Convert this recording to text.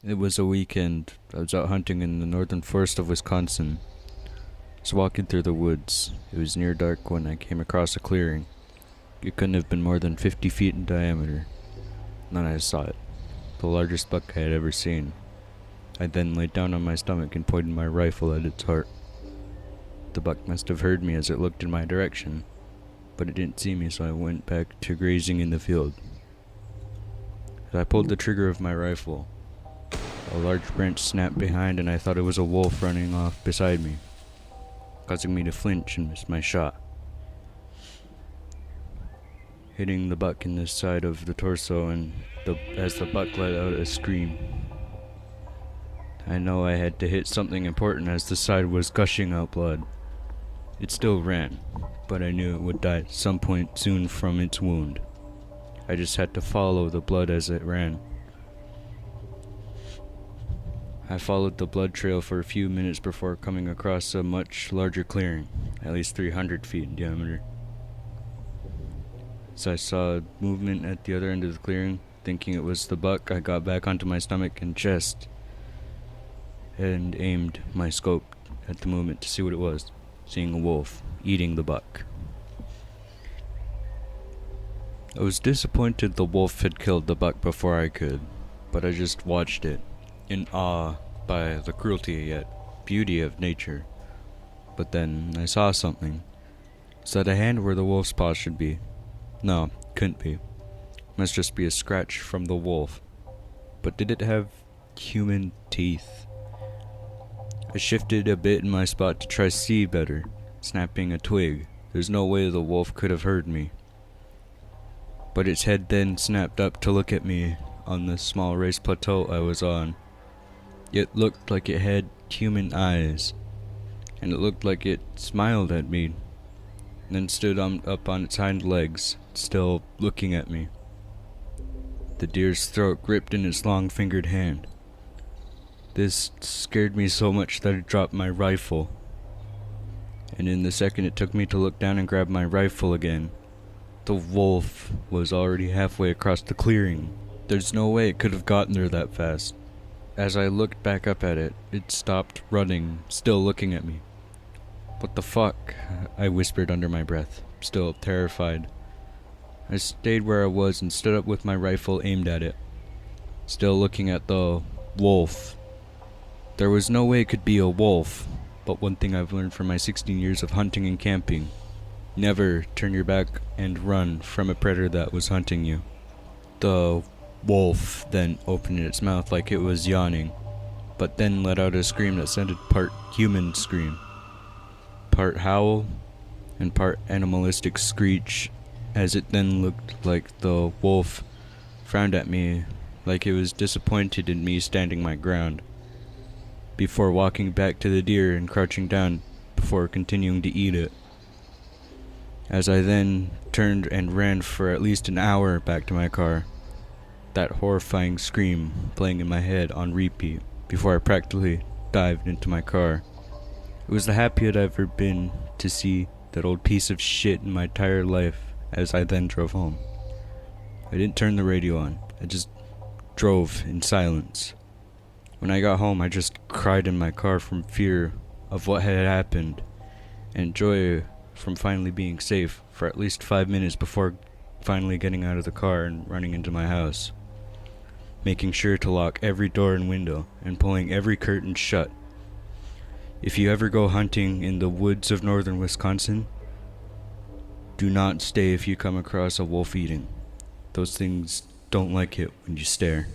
It was a weekend. I was out hunting in the northern forest of Wisconsin. I was walking through the woods. It was near dark when I came across a clearing. It couldn't have been more than 50 feet in diameter. And then I saw it. The largest buck I had ever seen. I then laid down on my stomach and pointed my rifle at its heart. The buck must have heard me as it looked in my direction, but it didn't see me, so I went back to grazing in the field. As I pulled the trigger of my rifle, a large branch snapped behind, and I thought it was a wolf running off beside me, causing me to flinch and miss my shot, hitting the buck in the side of the torso, and as the buck let out a scream. I know I had to hit something important as the side was gushing out blood. It still ran, but I knew it would die at some point soon from its wound. I just had to follow the blood as it ran. I followed the blood trail for a few minutes before coming across a much larger clearing, at least 300 feet in diameter. As I saw movement at the other end of the clearing, thinking it was the buck, I got back onto my stomach and chest and aimed my scope at the movement to see what it was, seeing a wolf eating the buck. I was disappointed the wolf had killed the buck before I could, but I just watched it, in awe by the cruelty yet beauty of nature. But then I saw something. Is that a hand where the wolf's paw should be? No, couldn't be. Must just be a scratch from the wolf. But did it have human teeth? I shifted a bit in my spot to try to see better, snapping a twig. There's no way the wolf could have heard me. But its head then snapped up to look at me on the small raised plateau I was on. It looked like it had human eyes, and it looked like it smiled at me, and then stood up on its hind legs, still looking at me. The deer's throat gripped in its long-fingered hand. This scared me so much that I dropped my rifle, and in the second it took me to look down and grab my rifle again, the wolf was already halfway across the clearing. There's no way it could have gotten there that fast. As I looked back up at it, it stopped running, still looking at me. What the fuck? I whispered under my breath, still terrified. I stayed where I was and stood up with my rifle aimed at it, still looking at the wolf. There was no way it could be a wolf, but one thing I've learned from my 16 years of hunting and camping: never turn your back and run from a predator that was hunting you. The wolf then opened its mouth like it was yawning, but then let out a scream that sounded part human scream, part howl, and part animalistic screech, as it then looked like the wolf frowned at me like it was disappointed in me standing my ground, before walking back to the deer and crouching down before continuing to eat it. As I then turned and ran for at least an hour back to my car, that horrifying scream playing in my head on repeat before I practically dived into my car. It was the happiest I've ever been to see that old piece of shit in my entire life as I then drove home. I didn't turn the radio on. I just drove in silence. When I got home, I just cried in my car from fear of what had happened, and joy from finally being safe for at least 5 minutes before finally getting out of the car and running into my house, making sure to lock every door and window and pulling every curtain shut. If you ever go hunting in the woods of northern Wisconsin, do not stay if you come across a wolf eating. Those things don't like it when you stare.